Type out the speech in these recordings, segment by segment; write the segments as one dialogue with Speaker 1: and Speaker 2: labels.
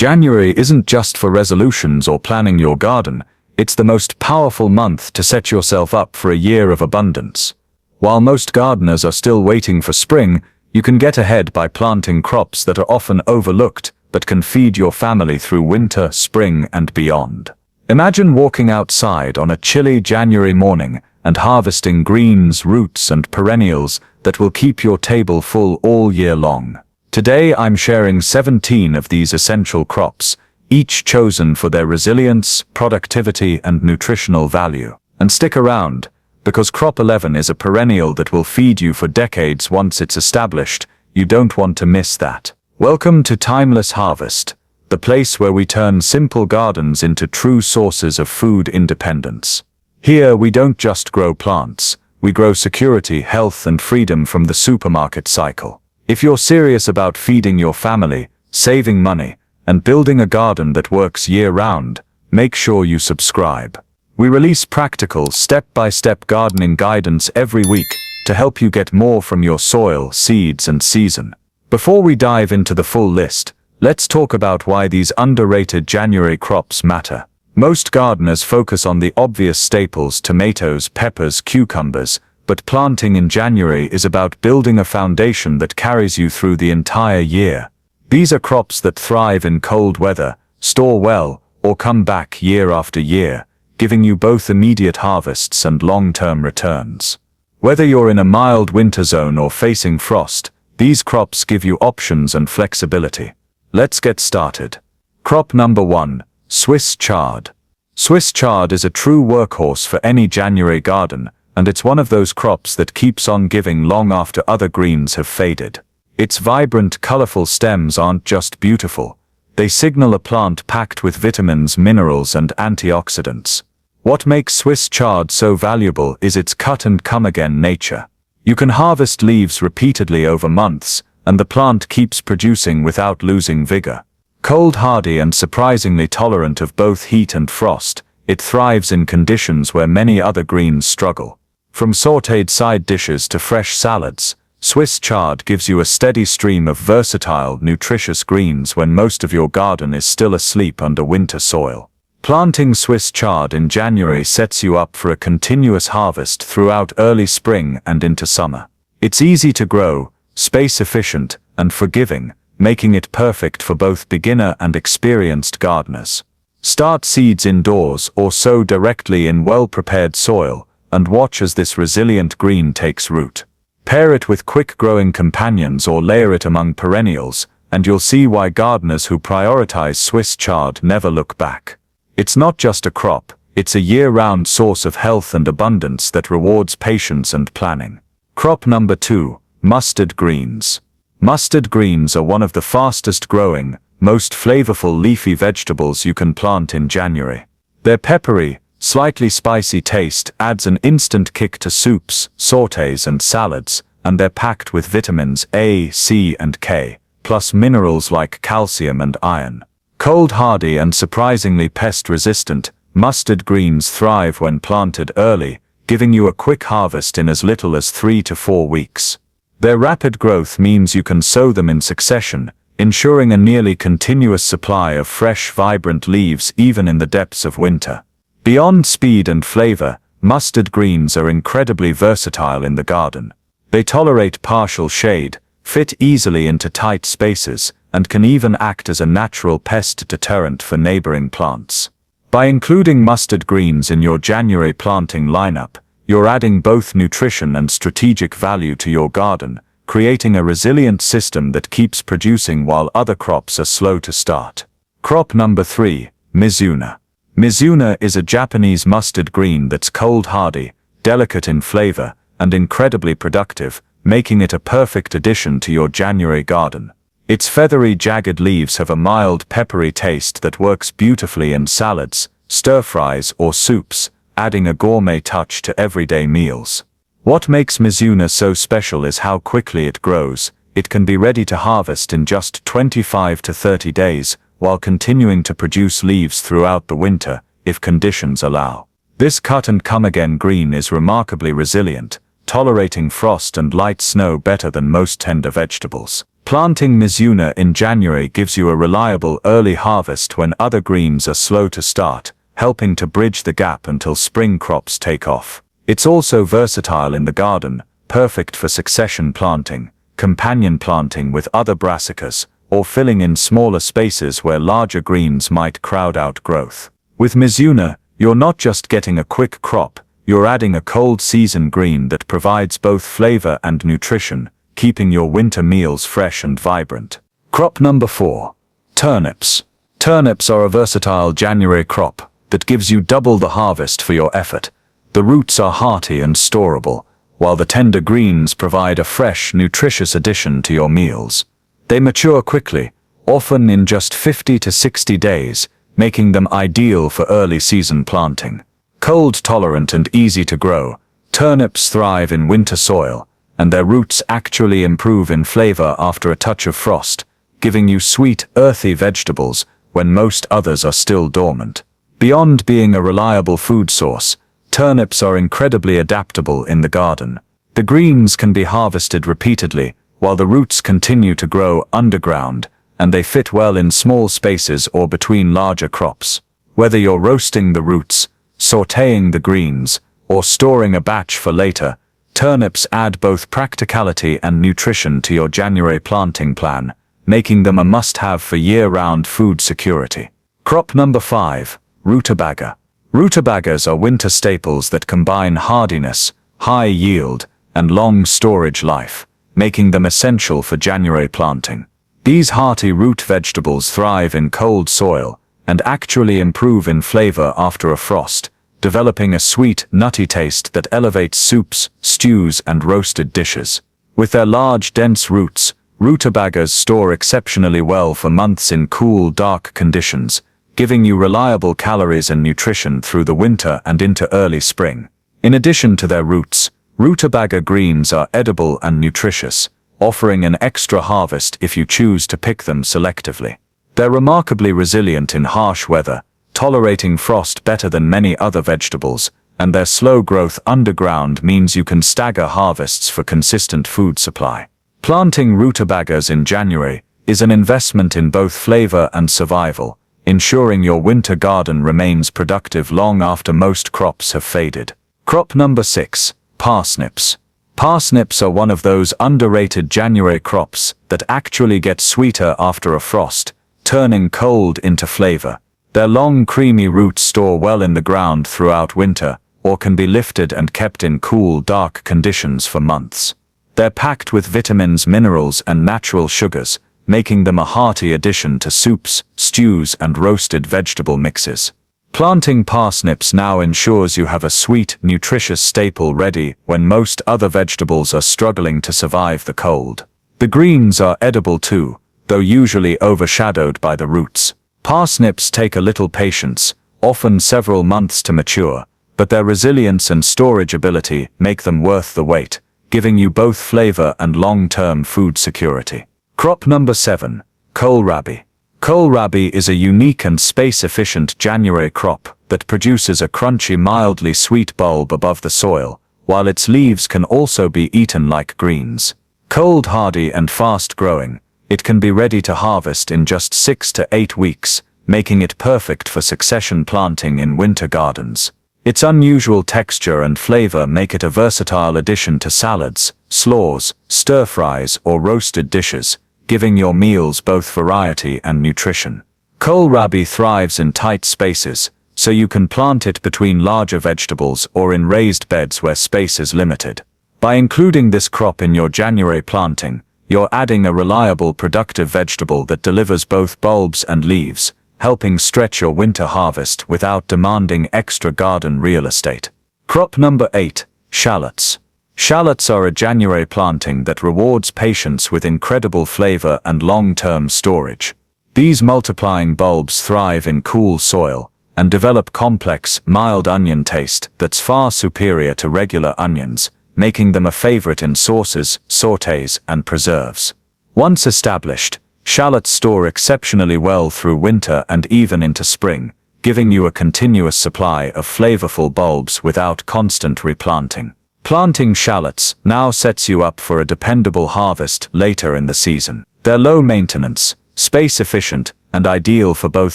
Speaker 1: January isn't just for resolutions or planning your garden, it's the most powerful month to set yourself up for a year of abundance. While most gardeners are still waiting for spring, you can get ahead by planting crops that are often overlooked but can feed your family through winter, spring, and beyond. Imagine walking outside on a chilly January morning and harvesting greens, roots, and perennials that will keep your table full all year long. Today I'm sharing 17 of these essential crops, each chosen for their resilience, productivity, and nutritional value. And stick around, because crop 11 is a perennial that will feed you for decades once it's established. You don't want to miss that. Welcome to Timeless Harvest, the place where we turn simple gardens into true sources of food independence. Here we don't just grow plants, we grow security, health, and freedom from the supermarket cycle. If you're serious about feeding your family, saving money, and building a garden that works year-round, make sure you subscribe. We release practical, step-by-step gardening guidance every week to help you get more from your soil, seeds, and season. Before we dive into the full list, let's talk about why these underrated January crops matter. Most gardeners focus on the obvious staples: tomatoes, peppers, cucumbers, but planting in January is about building a foundation that carries you through the entire year. These are crops that thrive in cold weather, store well, or come back year after year, giving you both immediate harvests and long-term returns. Whether you're in a mild winter zone or facing frost, these crops give you options and flexibility. Let's get started. Crop number 1, Swiss chard. Swiss chard is a true workhorse for any January garden, and it's one of those crops that keeps on giving long after other greens have faded. Its vibrant, colorful stems aren't just beautiful. They signal a plant packed with vitamins, minerals, and antioxidants. What makes Swiss chard so valuable is its cut-and-come-again nature. You can harvest leaves repeatedly over months, and the plant keeps producing without losing vigor. Cold hardy and surprisingly tolerant of both heat and frost, it thrives in conditions where many other greens struggle. From sautéed side dishes to fresh salads, Swiss chard gives you a steady stream of versatile, nutritious greens when most of your garden is still asleep under winter soil. Planting Swiss chard in January sets you up for a continuous harvest throughout early spring and into summer. It's easy to grow, space-efficient, and forgiving, making it perfect for both beginner and experienced gardeners. Start seeds indoors or sow directly in well-prepared soil, and watch as this resilient green takes root. Pair it with quick-growing companions or layer it among perennials, and you'll see why gardeners who prioritize Swiss chard never look back. It's not just a crop, it's a year-round source of health and abundance that rewards patience and planning. Crop number 2, mustard greens. Mustard greens are one of the fastest-growing, most flavorful leafy vegetables you can plant in January. Their peppery, slightly spicy taste adds an instant kick to soups, sautés, and salads, and they're packed with vitamins A, C, and K, plus minerals like calcium and iron. Cold hardy and surprisingly pest-resistant, mustard greens thrive when planted early, giving you a quick harvest in as little as 3 to 4 weeks. Their rapid growth means you can sow them in succession, ensuring a nearly continuous supply of fresh, vibrant leaves even in the depths of winter. Beyond speed and flavor, mustard greens are incredibly versatile in the garden. They tolerate partial shade, fit easily into tight spaces, and can even act as a natural pest deterrent for neighboring plants. By including mustard greens in your January planting lineup, you're adding both nutrition and strategic value to your garden, creating a resilient system that keeps producing while other crops are slow to start. Crop number 3, Mizuna. Mizuna is a Japanese mustard green that's cold hardy, delicate in flavor, and incredibly productive, making it a perfect addition to your January garden. Its feathery, jagged leaves have a mild, peppery taste that works beautifully in salads, stir-fries, or soups, adding a gourmet touch to everyday meals. What makes Mizuna so special is how quickly it grows. It can be ready to harvest in just 25 to 30 days, while continuing to produce leaves throughout the winter, if conditions allow. This cut-and-come-again green is remarkably resilient, tolerating frost and light snow better than most tender vegetables. Planting Mizuna in January gives you a reliable early harvest when other greens are slow to start, helping to bridge the gap until spring crops take off. It's also versatile in the garden, perfect for succession planting, companion planting with other brassicas, or filling in smaller spaces where larger greens might crowd out growth. With Mizuna, you're not just getting a quick crop, you're adding a cold season green that provides both flavor and nutrition, keeping your winter meals fresh and vibrant. Crop number 4. Turnips. Turnips are a versatile January crop that gives you double the harvest for your effort. The roots are hearty and storable, while the tender greens provide a fresh, nutritious addition to your meals. They mature quickly, often in just 50 to 60 days, making them ideal for early season planting. Cold tolerant and easy to grow, turnips thrive in winter soil, and their roots actually improve in flavor after a touch of frost, giving you sweet, earthy vegetables when most others are still dormant. Beyond being a reliable food source, turnips are incredibly adaptable in the garden. The greens can be harvested repeatedly, while the roots continue to grow underground, and they fit well in small spaces or between larger crops. Whether you're roasting the roots, sautéing the greens, or storing a batch for later, turnips add both practicality and nutrition to your January planting plan, making them a must-have for year-round food security. Crop number 5. Rutabaga. Rutabagas are winter staples that combine hardiness, high yield, and long storage life, making them essential for January planting. These hearty root vegetables thrive in cold soil and actually improve in flavor after a frost, developing a sweet, nutty taste that elevates soups, stews, and roasted dishes. With their large, dense roots, rutabagas store exceptionally well for months in cool, dark conditions, giving you reliable calories and nutrition through the winter and into early spring. In addition to their roots, rutabaga greens are edible and nutritious, offering an extra harvest if you choose to pick them selectively. They're remarkably resilient in harsh weather, tolerating frost better than many other vegetables, and their slow growth underground means you can stagger harvests for consistent food supply. Planting rutabagas in January is an investment in both flavor and survival, ensuring your winter garden remains productive long after most crops have faded. Crop number 6. Parsnips. Parsnips are one of those underrated January crops that actually get sweeter after a frost, turning cold into flavor. Their long, creamy roots store well in the ground throughout winter, or can be lifted and kept in cool, dark conditions for months. They're packed with vitamins, minerals, and natural sugars, making them a hearty addition to soups, stews, and roasted vegetable mixes. Planting parsnips now ensures you have a sweet, nutritious staple ready when most other vegetables are struggling to survive the cold. The greens are edible too, though usually overshadowed by the roots. Parsnips take a little patience, often several months to mature, but their resilience and storage ability make them worth the wait, giving you both flavor and long-term food security. Crop number 7. Kohlrabi. Kohlrabi is a unique and space-efficient January crop that produces a crunchy, mildly sweet bulb above the soil, while its leaves can also be eaten like greens. Cold hardy and fast-growing, it can be ready to harvest in just 6 to 8 weeks, making it perfect for succession planting in winter gardens. Its unusual texture and flavor make it a versatile addition to salads, slaws, stir-fries, or roasted dishes, giving your meals both variety and nutrition. Kohlrabi thrives in tight spaces, so you can plant it between larger vegetables or in raised beds where space is limited. By including this crop in your January planting, you're adding a reliable, productive vegetable that delivers both bulbs and leaves, helping stretch your winter harvest without demanding extra garden real estate. Crop number 8. Shallots. Shallots are a January planting that rewards patience with incredible flavor and long-term storage. These multiplying bulbs thrive in cool soil and develop complex, mild onion taste that's far superior to regular onions, making them a favorite in sauces, sautés, and preserves. Once established, shallots store exceptionally well through winter and even into spring, giving you a continuous supply of flavorful bulbs without constant replanting. Planting shallots now sets you up for a dependable harvest later in the season. They're low maintenance, space efficient, and ideal for both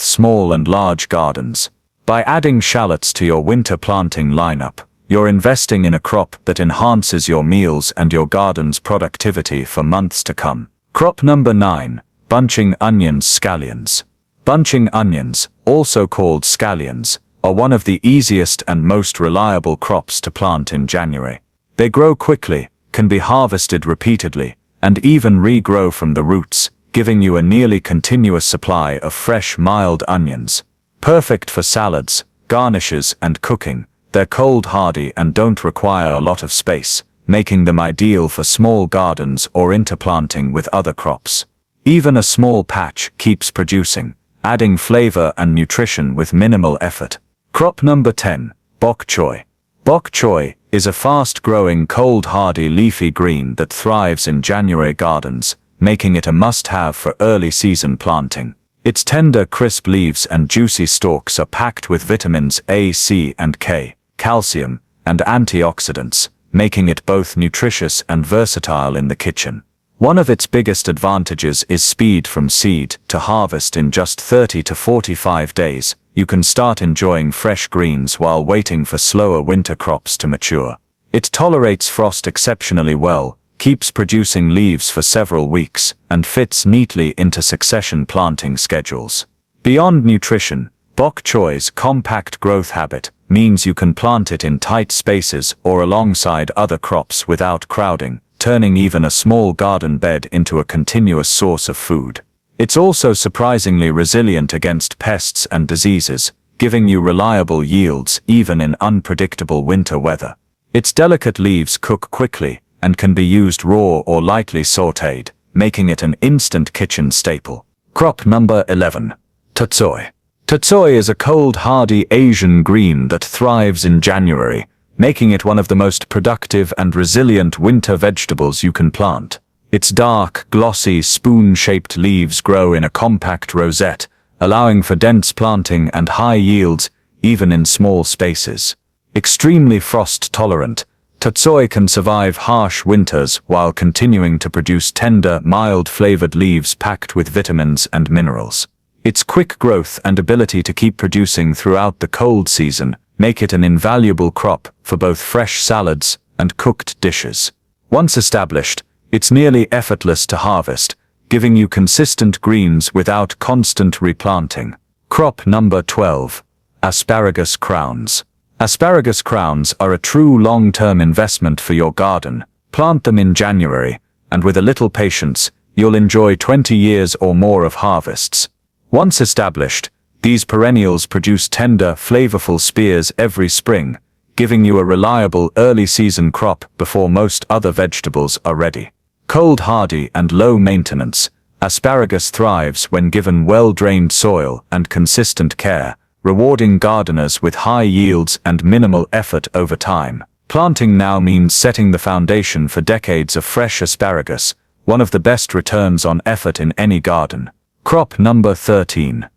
Speaker 1: small and large gardens. By adding shallots to your winter planting lineup, you're investing in a crop that enhances your meals and your garden's productivity for months to come. Crop number 9. Bunching onions scallions. Bunching onions, also called scallions, are one of the easiest and most reliable crops to plant in January. They grow quickly, can be harvested repeatedly, and even regrow from the roots, giving you a nearly continuous supply of fresh, mild onions. Perfect for salads, garnishes, and cooking, they're cold hardy and don't require a lot of space, making them ideal for small gardens or interplanting with other crops. Even a small patch keeps producing, adding flavor and nutrition with minimal effort. Crop number 10. Bok choy. Bok choy is a fast-growing, cold-hardy leafy green that thrives in January gardens, making it a must-have for early-season planting. Its tender, crisp leaves and juicy stalks are packed with vitamins A, C, and K, calcium, and antioxidants, making it both nutritious and versatile in the kitchen. One of its biggest advantages is speed from seed to harvest in just 30 to 45 days. You can start enjoying fresh greens while waiting for slower winter crops to mature. It tolerates frost exceptionally well, keeps producing leaves for several weeks, and fits neatly into succession planting schedules. Beyond nutrition, bok choy's compact growth habit means you can plant it in tight spaces or alongside other crops without crowding, turning even a small garden bed into a continuous source of food. It's also surprisingly resilient against pests and diseases, giving you reliable yields even in unpredictable winter weather. Its delicate leaves cook quickly and can be used raw or lightly sautéed, making it an instant kitchen staple. Crop number 11. Tatsoi. Tatsoi is a cold, hardy Asian green that thrives in January, making it one of the most productive and resilient winter vegetables you can plant. Its dark, glossy, spoon-shaped leaves grow in a compact rosette, allowing for dense planting and high yields, even in small spaces. Extremely frost-tolerant, tatsoi can survive harsh winters while continuing to produce tender, mild-flavored leaves packed with vitamins and minerals. Its quick growth and ability to keep producing throughout the cold season make it an invaluable crop for both fresh salads and cooked dishes. Once established, it's nearly effortless to harvest, giving you consistent greens without constant replanting. Crop number 12. Asparagus crowns. Asparagus crowns are a true long-term investment for your garden. Plant them in January, and with a little patience, you'll enjoy 20 years or more of harvests. Once established, these perennials produce tender, flavorful spears every spring, giving you a reliable early-season crop before most other vegetables are ready. Cold hardy and low maintenance, asparagus thrives when given well-drained soil and consistent care, rewarding gardeners with high yields and minimal effort over time. Planting now means setting the foundation for decades of fresh asparagus, one of the best returns on effort in any garden. Crop number 13.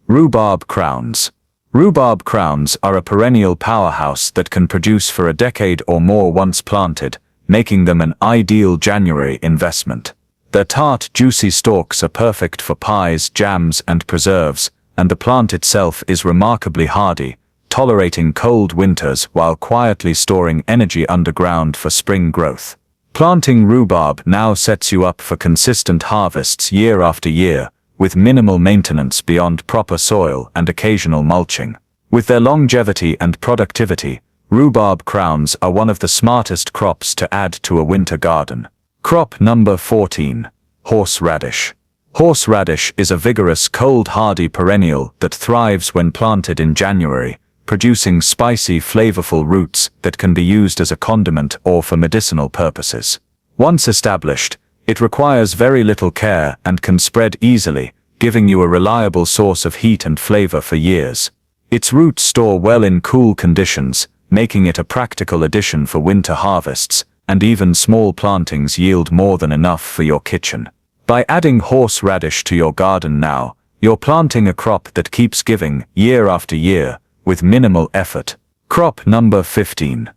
Speaker 1: Rhubarb crowns. Rhubarb crowns are a perennial powerhouse that can produce for a decade or more once planted, making them an ideal January investment. Their tart, juicy stalks are perfect for pies, jams, and preserves, and the plant itself is remarkably hardy, tolerating cold winters while quietly storing energy underground for spring growth. Planting rhubarb now sets you up for consistent harvests year after year, with minimal maintenance beyond proper soil and occasional mulching. With their longevity and productivity, rhubarb crowns are one of the smartest crops to add to a winter garden. Crop number 14. Horseradish. Horseradish is a vigorous, cold-hardy perennial that thrives when planted in January, producing spicy, flavorful roots that can be used as a condiment or for medicinal purposes. Once established, it requires very little care and can spread easily, giving you a reliable source of heat and flavor for years. Its roots store well in cool conditions, making it a practical addition for winter harvests, and even small plantings yield more than enough for your kitchen. By adding horseradish to your garden now, you're planting a crop that keeps giving year after year, with minimal effort. Crop number 15.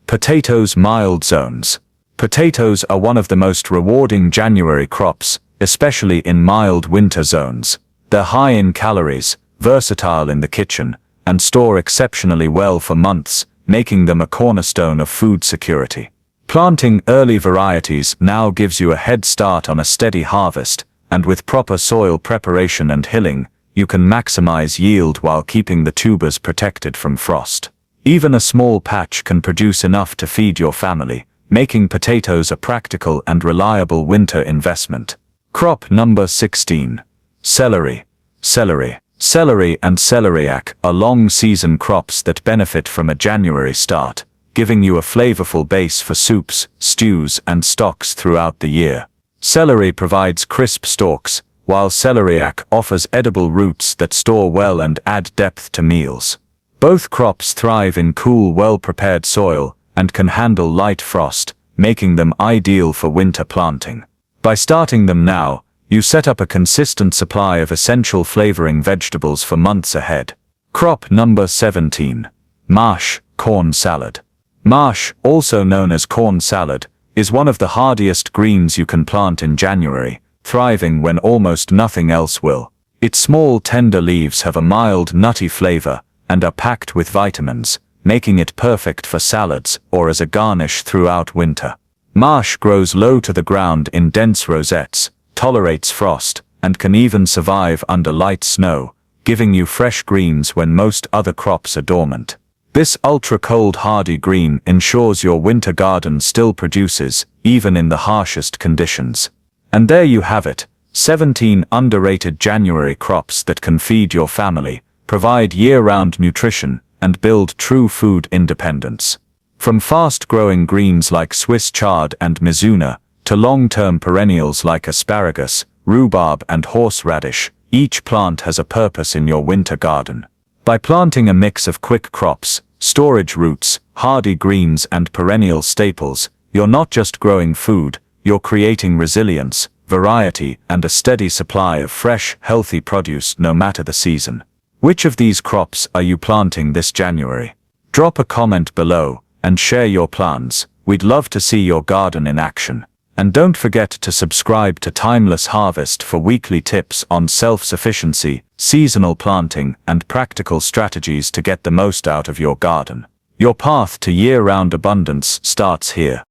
Speaker 1: Potatoes mild zones. Potatoes are one of the most rewarding January crops, especially in mild winter zones. They're high in calories, versatile in the kitchen, and store exceptionally well for months, making them a cornerstone of food security. Planting early varieties now gives you a head start on a steady harvest, and with proper soil preparation and hilling, you can maximize yield while keeping the tubers protected from frost. Even a small patch can produce enough to feed your family, making potatoes a practical and reliable winter investment. Crop number 16. Celery. Celery and celeriac are long-season crops that benefit from a January start, giving you a flavorful base for soups, stews, and stocks throughout the year. Celery provides crisp stalks, while celeriac offers edible roots that store well and add depth to meals. Both crops thrive in cool, well-prepared soil and can handle light frost, making them ideal for winter planting. By starting them now, you set up a consistent supply of essential flavoring vegetables for months ahead. Crop number 17. Mash, corn salad. Mash, also known as corn salad, is one of the hardiest greens you can plant in January, thriving when almost nothing else will. Its small, tender leaves have a mild, nutty flavor and are packed with vitamins, making it perfect for salads or as a garnish throughout winter. Mash grows low to the ground in dense rosettes, tolerates frost, and can even survive under light snow, giving you fresh greens when most other crops are dormant. This ultra-cold hardy green ensures your winter garden still produces, even in the harshest conditions. And there you have it, 17 underrated January crops that can feed your family, provide year-round nutrition, and build true food independence. From fast-growing greens like Swiss chard and mizuna, to long-term perennials like asparagus, rhubarb, and horseradish, each plant has a purpose in your winter garden. By planting a mix of quick crops, storage roots, hardy greens, and perennial staples, you're not just growing food, you're creating resilience, variety, and a steady supply of fresh, healthy produce no matter the season. Which of these crops are you planting this January? Drop a comment below and share your plans. We'd love to see your garden in action. And don't forget to subscribe to Timeless Harvest for weekly tips on self-sufficiency, seasonal planting, and practical strategies to get the most out of your garden. Your path to year-round abundance starts here.